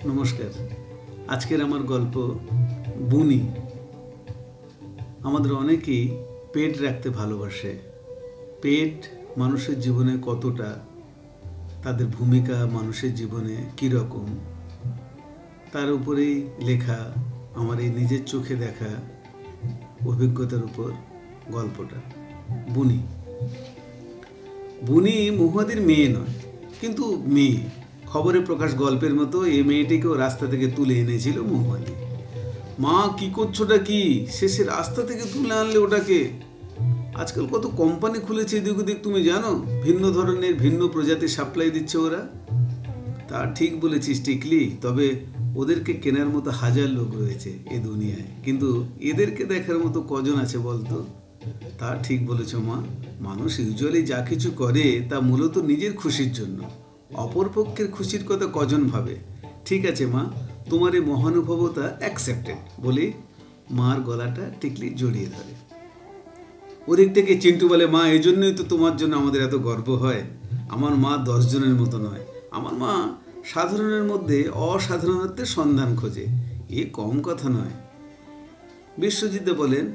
নমস্কার। আজকের আমার গল্প বুনি। আমাদের অনেকেই পেট রাখতে ভালোবাসে। পেট মানুষের জীবনে কতটা, তাদের ভূমিকা মানুষের জীবনে কীরকম, তার উপরেই লেখা আমার এই নিজের চোখে দেখা অভিজ্ঞতার উপর গল্পটা। বুনি বুনি মহুয়াদির মেয়ে নয়, কিন্তু মেয়ে। খবরে প্রকাশ গল্পের মতো এই মেয়েটিকেও রাস্তা থেকে তুলে এনেছিল মহুয়াদি। মা, কি করছোটা কি? শেষে রাস্তা থেকে তুলে আনলে ওটাকে। আজকাল কত কোম্পানি খুলেছে এদিক ওদিক, তুমি জানো? ভিন্ন ধরনের ভিন্ন প্রজাতির সাপ্লাই দিচ্ছে ওরা। তা ঠিক বলেছিস টিকলি, তবে ওদেরকে কেনার মতো হাজার লোক রয়েছে এ দুনিয়ায়, কিন্তু এদেরকে দেখার মতো কজন আছে বলতো? তা ঠিক বলেছ মা। মানুষ ইউজুয়ালি যা কিছু করে তা মূলত নিজের খুশির জন্য। অপরপক্ষের খুশির কথা কজন ভাবে? ঠিক আছে মা, তোমার এই মহানুভবতা অ্যাকসেপ্টেড বলে মার গলাটা টিকলি জড়িয়ে ধরে। ওদিক থেকে চিন্টু বলে, মা, এই জন্যই তো তোমার জন্য আমাদের এত গর্ব হয়। আমার মা 10 জনের মতো নয়। আমার মা সাধারণের মধ্যে অসাধারণত্বের সন্ধান খোঁজে। এ কম কথা নয়। বিশ্বজিৎ বলেন,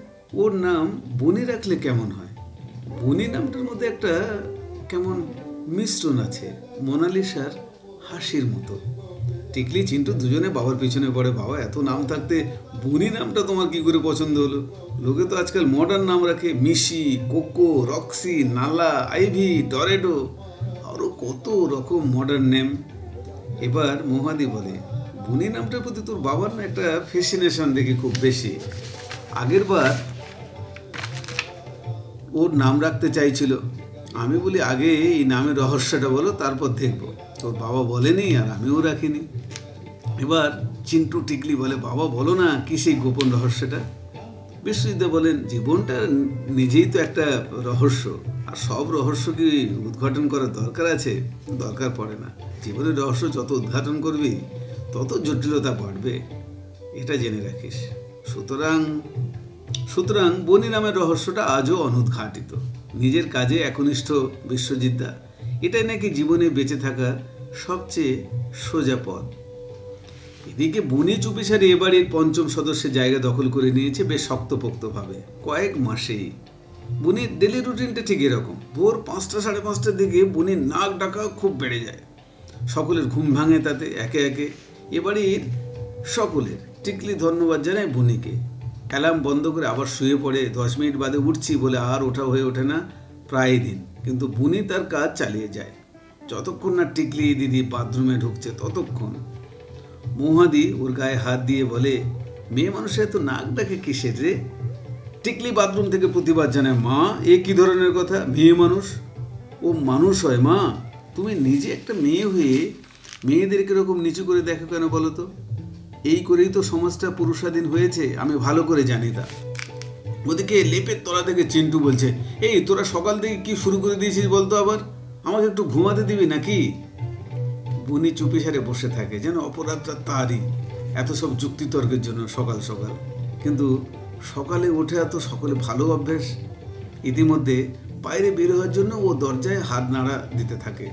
ওর নাম বুনি রাখলে কেমন হয়? বুনি নামটার মধ্যে একটা কেমন মিশ্রণ আছে, মোনালিসার হাসির মতো। টিকলি চিন্টু দুজনে বাবার পিছনে পড়ে, বাবা, এত নাম থাকতে বুনি নামটা তোমার কি করে পছন্দ হলো? লোকে তো আজকাল মডার্ন নাম রাখে, মিশি, কোকো, রক্সি, নালা, আইভি, টরেডো, আরও কত রকম মডার্ন নেম। এবার মহাদি বলে, বুনি নামটার প্রতি তোর বাবার না একটা ফ্যাসিনেশন দেখি খুব বেশি। আগের বার ওর নাম রাখতে চাইছিল। আমি বলি, আগে এই নামের রহস্যটা বলো, তারপর দেখবো। তোর বাবা বলেনি আর আমিও রাখিনি। এবার চিন্টু টিকলি বলে, বাবা বলো না, কি সেই গোপন রহস্যটা? বিশ্বজিৎ বলেন, জীবনটা নিজেই তো একটা রহস্য, আর সব রহস্য কি উদ্ঘাটন করার দরকার আছে? দরকার পড়ে না। জীবনের রহস্য যত উদ্ঘাটন করবি তত জটিলতা বাড়বে, এটা জেনে রাখিস। সুতরাং বনি নামের রহস্যটা আজও অনুদ্ঘাটিত। নিজের কাজে একনিষ্ঠ বিশ্বজিৎদা, এটাই নাকি জীবনে বেঁচে থাকার সবচেয়ে সোজা পথ। এদিকে বনি চুপিসারে এ বাড়ির 5ম সদস্যের জায়গা দখল করে নিয়েছে বেশ শক্তপোক্তভাবে কয়েক মাসেই। বুনির ডেলি রুটিনটা ঠিক এরকম। ভোর 5টা 5:30টার দিকে বুনির নাক ডাকা খুব বেড়ে যায়। সকলের ঘুম ভাঙে তাতে একে একে। এ বাড়ির সকলের। টিকলি ধন্যবাদ জানায় বুনিকে। অ্যালার্ম বন্ধ করে আবার শুয়ে পড়ে। 10 মিনিট বাদে উঠছি বলে আর ওঠা হয়ে ওঠে না প্রায় দিন, কিন্তু বুনি তার কাজ চালিয়ে যায়। যতক্ষণ না টিকলি দিদি বাথরুমে ঢুকছে ততক্ষণ। মহাদি ওর গায়ে হাত দিয়ে বলে, মেয়ে মানুষের এত নাক ডাকে কিসের রে? টিকলি বাথরুম থেকে প্রতিবাদ জানায়, মা, এ কি ধরনের কথা? মেয়ে মানুষ? ও মানুষ হয় মা। তুমি নিজে একটা মেয়ে হয়ে মেয়েদেরকে এরকম নিচু করে দেখো কেন বলো তো? এই করেই তো সমাজটা পুরুষাধীন হয়েছে, আমি ভালো করে জানি তা। ওদিকে লেপের তলা থেকে চিন্টু বলছে, এই তোরা সকাল থেকে কি শুরু করে দিয়েছিস বলতো? আবার আমাকে একটু ঘুমাতে দিবি নাকি? বুনি চুপিসারে বসে থাকে, যেন অপরাধটা তারই, এত সব যুক্তিতর্কের জন্য সকাল সকাল। কিন্তু সকালে ওঠে এত সকলে ভালো অভ্যেস। ইতিমধ্যে বাইরে বের হওয়ার জন্য ও দরজায় হাত নাড়া দিতে থাকে,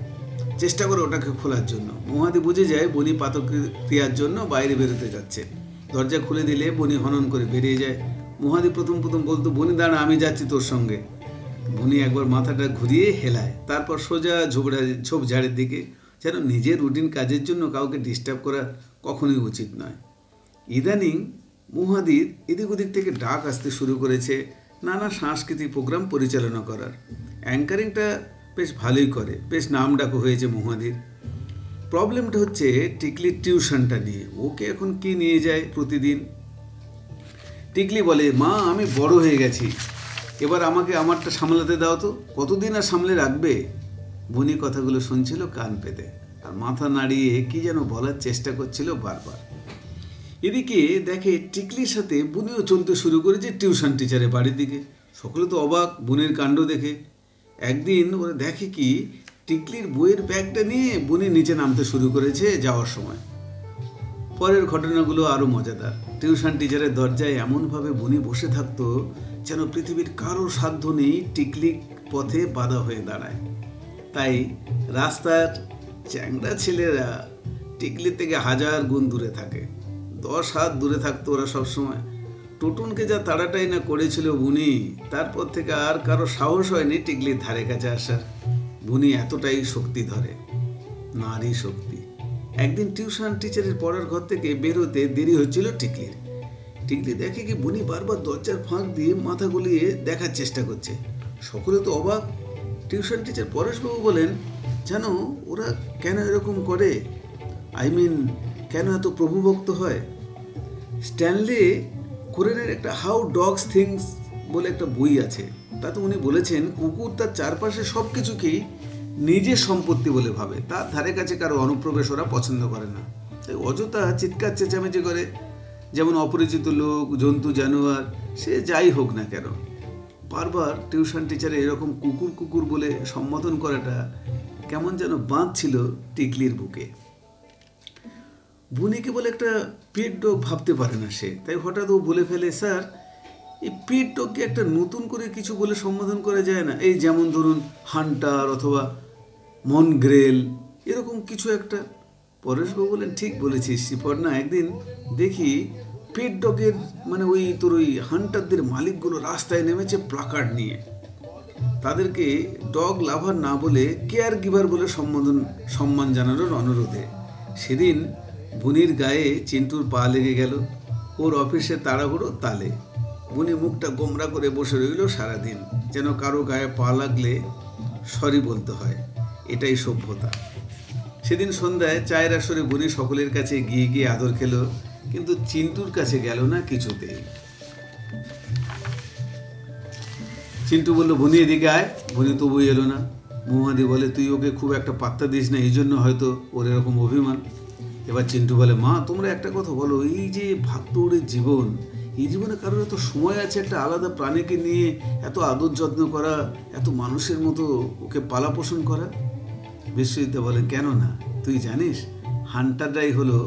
চেষ্টা করে ওটাকে খোলার জন্য। মহাদি বুঝে যায় বনি পাতক্রিয়ার জন্য বাইরে বেরোতে যাচ্ছে। দরজা খুলে দিলে বনি হনন করে বেরিয়ে যায়। মহাদি প্রথম বলতো, বনি দাঁড়া, আমি যাচ্ছি তোর সঙ্গে। বনি একবার মাথাটা ঘুরিয়ে হেলায়, তারপর সোজা ঝোপঝাড়ের দিকে, যেন নিজের রুটিন কাজের জন্য কাউকে ডিস্টার্ব করা কখনোই উচিত নয়। ইদানিং মহাদির এদিক ওদিক থেকে ডাক আসতে শুরু করেছে নানা সাংস্কৃতিক প্রোগ্রাম পরিচালনা করার। অ্যাঙ্কারিংটা বেশ ভালোই করে, বেশ নাম ডাকও হয়েছে মহাদির। প্রবলেমটা হচ্ছে টিকলির টিউশনটা নিয়ে। ওকে এখন কি নিয়ে যায় প্রতিদিন? টিকলি বলে, মা, আমি বড় হয়ে গেছি, এবার আমাকে আমারটা সামলাতে দাও তো। কতদিন আর সামলে রাখবে? বুনি কথাগুলো শুনছিল কান পেতে, আর মাথা নাড়িয়ে কি যেন বলার চেষ্টা করছিল বারবার। এদিকে দেখে টিকলির সাথে বুনিও চলতে শুরু করেছে টিউশন টিচারের বাড়ির দিকে। সকলে তো অবাক বুনির কাণ্ড দেখে। একদিন ওরা দেখে কি টিকলির বইয়ের ব্যাগটা নিয়ে বুনি নিচে নামতে শুরু করেছে যাওয়ার সময়। পরের ঘটনাগুলো আরও মজাদার। টিউশন টিচারের দরজায় এমনভাবে বুনি বসে থাকতো যেন পৃথিবীর কারো সাধ্য নেই টিকলি পথে বাধা হয়ে দাঁড়ায়। তাই রাস্তার চ্যাংড়া ছেলেরা টিকলির থেকে 1000 গুণ দূরে থাকে। 10 হাত দূরে থাকতো ওরা সবসময়। টুটুনকে যা তাড়াটাই না করেছিল বুনি, তারপর থেকে আর কারো সাহস হয়নি টিকলির ধারে কাছে আসার। বুনি এতটাই শক্তি ধরে, নারী শক্তি। একদিন টিউশন টিচারের পড়ার ঘর থেকে বেরোতে দেরি হচ্ছিল টিকলির। টিকলি দেখে কি বুনি বারবার দরজার ফাঁক দিয়ে মাথা গুলিয়ে দেখার চেষ্টা করছে। সকলে তো অবাক। টিউশন টিচার পরেশবাবু বলেন, জানো ওরা কেন এরকম করে? কেন এত প্রভুভক্ত হয়? স্ট্যানলি কোরেনের একটা হাউ ডগস থিংস বলে একটা বই আছে, তাতে উনি বলেছেন কুকুর তার চারপাশে সব কিছুকেই নিজের সম্পত্তি বলে ভাবে। তার ধারে কাছে কারো অনুপ্রবেশ ওরা পছন্দ করে না। তাই অযথা চিৎকার চেঁচামেচি করে, যেমন অপরিচিত লোক, জন্তু, জানোয়ার, সে যাই হোক না কেন। বারবার টিউশন টিচারে এরকম কুকুর কুকুর বলে সম্বোধন করাটা কেমন যেন বাঁধছিল টিকলির বুকে। বুনিকে বলে একটা পেট ডগ ভাবতে পারে না সে, তাই হঠাৎ ও বলে ফেলে, স্যার এই পেট ডগকে একটা নতুন করে কিছু বলে সম্বোধন করা যায় না? এই যেমন ধরুন হান্টার অথবা মনগ্রেল, এরকম কিছু একটা। পরেশবাবু বলেন, ঠিক বলেছিস শ্রীপর্ণা, একদিন দেখি পেট ডগের ওই হান্টারদের মালিকগুলো রাস্তায় নেমেছে প্লাকার্ড নিয়ে। তাদেরকে ডগ লাভার না বলে কেয়ার গিভার বলে সম্মান জানানোর অনুরোধে। সেদিন বুনির গায়ে চিন্টুর পা লেগে গেল। ওর অফিসে তাড়াহুড়ো তালে বুনি মুখটা গোমরা করে বসে রইল সারাদিন, যেন কারো গায়ে পা লাগলে সরি বলতে হয়। এটাই সভ্যতা। সেদিন সন্ধ্যায় চায়ের আসরে বুনি সকলের কাছে গিয়ে গিয়ে আদর খেলো, কিন্তু চিন্টুর কাছে গেল না কিছুতেই। চিন্টু বলল, বুনি এদিকে আয়। বুনি তবুই এলো না। মহুয়াদি বলে, তুই ওকে খুব একটা পাত্তা দিস না, এই জন্য হয়তো ওর এরকম অভিমান। এবার চিন্টু বলে, মা তোমরা একটা কথা বলো, এই যে ভাগদৌড়ের জীবন, এই জীবনে কারোর এত সময় আছে একটা আলাদা প্রাণীকে নিয়ে এত আদর যত্ন করা, এত মানুষের মতো ওকে পালা পোষণ করা? বিশ্বজিৎ বলেন, কেন না? তুই জানিস হান্টাররাই হলো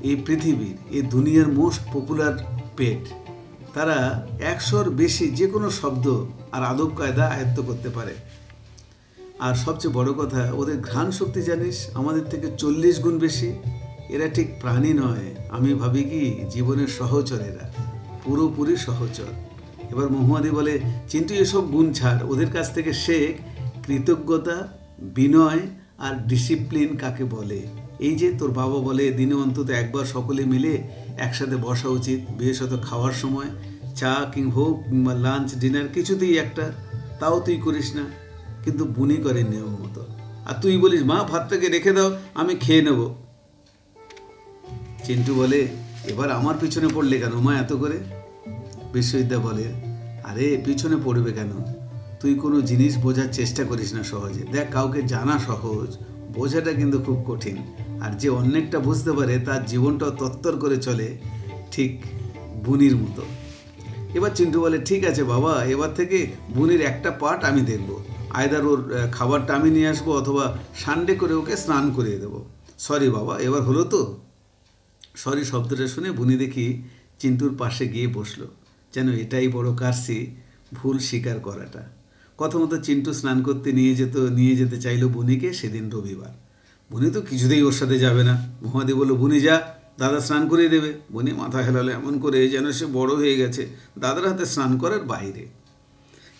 এই পৃথিবীর, এই দুনিয়ার মোস্ট পপুলার পেট। তারা 100-র বেশি যে কোনো শব্দ আর আদব কায়দা আয়ত্ত করতে পারে। আর সবচেয়ে বড় কথা, ওদের ঘ্রাণ শক্তি জানিস আমাদের থেকে 40 গুণ বেশি। এরা ঠিক প্রাণী নয়, আমি ভাবি কি জীবনের সহচর, এরা পুরোপুরি সহচর। এবার মহুয়াদি বলে, চিন্টু এসব গুণ ছাড়, ওদের কাছ থেকে শেখ কৃতজ্ঞতা, বিনয় আর ডিসিপ্লিন কাকে বলে। এই যে তোর বাবা বলে দিনে অন্তত একবার সকলে মিলে একসাথে বসা উচিত, বিশেষত খাওয়ার সময়, চা কিংবা লাঞ্চ ডিনার কিছুতেই একটা, তাও তুই করিস না। কিন্তু বুনি করে নিয়ম মতো। আর তুই বলিস, মা ভাতটাকে রেখে দাও, আমি খেয়ে নেব। চিন্টু বলে, এবার আমার পিছনে পড়লে কেন মা এত করে? বিশ্ববিদ্যা বলে, আরে পিছনে পড়বে কেন? তুই কোনো জিনিস বোঝার চেষ্টা করিস না সহজে। দেখ, কাউকে জানা সহজ, বোঝাটা কিন্তু খুব কঠিন। আর যে অনেকটা বুঝতে পারে তার জীবনটাও তত্তর করে চলে, ঠিক বুনির মতো। এবার চিন্টু বলে, ঠিক আছে বাবা, এবার থেকে বুনির একটা পার্ট আমি দেখব। আয়দার ওর খাবারটা আমি নিয়ে আসবো, অথবা সানডে করে ওকে স্নান করিয়ে দেবো। সরি বাবা, এবার হলো তো? সরি শব্দটা শুনে বুনি দেখি চিন্টুর পাশে গিয়ে বসলো, যেন এটাই বড় কারসি, ভুল স্বীকার করাটা। কথা মতো চিন্টু স্নান করতে নিয়ে যেতে চাইলো বুনিকে। সেদিন রবিবার। বুনি তো কিছুতেই ওর সাথে যাবে না। মহুয়াদি বলল, বুনি যা, দাদা স্নান করিয়ে দেবে। বুনি মাথা হেলালো এমন করে যেন সে বড় হয়ে গেছে, দাদার হাতে স্নান করার বাইরে।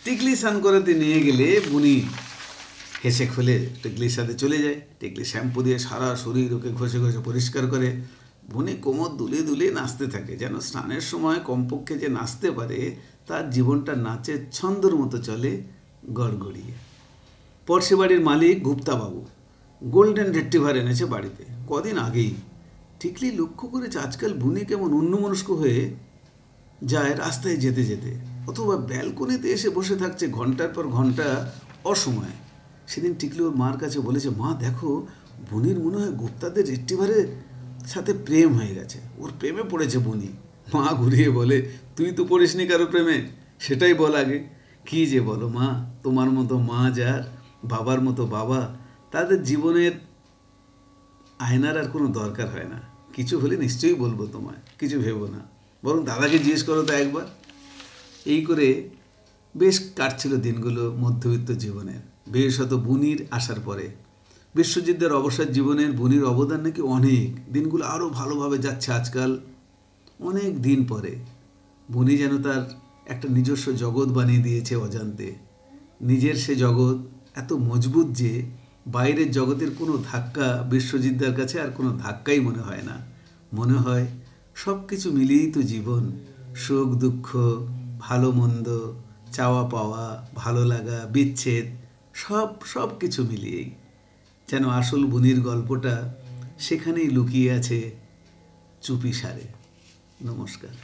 টিকলি স্নান করাতে নিয়ে গেলে বুনি হেসে খুলে টিকলির সাথে চলে যায়। টিকলি শ্যাম্পু দিয়ে সারা শরীর ওকে ঘষে ঘষে পরিষ্কার করে। বুনি কোমর দুলিয়ে দুলিয়ে নাচতে থাকে, যেন স্নানের সময় কমপক্ষে যে নাচতে পারে তার জীবনটা নাচের ছন্দর মতো চলে গড়গড়িয়ে। পড়শি বাড়ির মালিক গুপ্তাবাবু গোল্ডেন রিট্রিভার এনেছে বাড়িতে কদিন আগেই। টিকলি লক্ষ্য করেছে আজকাল বুনি কেমন অন্যমনস্ক হয়ে যায় রাস্তায় যেতে যেতে, অথবা ব্যালকনিতে এসে বসে থাকছে ঘন্টার পর ঘন্টা অসময়ে। সেদিন টিকলি ওর মার কাছে বলেছে, মা দেখো, বুনির মনে হয় গুপ্তাদের রিট্রিভারের সাথে প্রেম হয়ে গেছে, ওর প্রেমে পড়েছে বুনি। মা ঘুরিয়ে বলে, তুই তো পড়িসনি কারো প্রেমে, সেটাই বল আগে। কী যে বলো মা, তোমার মতো মা যার, বাবার মতো বাবা, তাদের জীবনের আয়নার আর কোনো দরকার হয় না। কিছু হলে নিশ্চয়ই বলবো তোমায়, কিছু ভেবো না, বরং দাদাকে জিজ্ঞেস করো তো একবার। এই করে বেশ কাটছিল দিনগুলো মধ্যবিত্ত জীবনের, বিশেষত বুনির আসার পরে। বিশ্বজিৎদার অবসর জীবনের বুনির অবদান নাকি অনেক। দিনগুলো আরও ভালোভাবে যাচ্ছে আজকাল। অনেক দিন পরে বুনি যেন তার একটা নিজস্ব জগৎ বানিয়ে দিয়েছে অজান্তে। নিজের সে জগৎ এত মজবুত যে বাইরের জগতের কোনো ধাক্কা বিশ্বজিৎদার কাছে আর কোনো ধাক্কাই মনে হয় না। মনে হয় সব কিছু মিলিয়েই তো জীবন। সুখ দুঃখ, ভালো মন্দ, চাওয়া পাওয়া, ভালো লাগা, বিচ্ছেদ, সব কিছু মিলিয়েই যেন আসল বুনির গল্পটা সেখানেই লুকিয়ে আছে চুপিসারে। নমস্কার।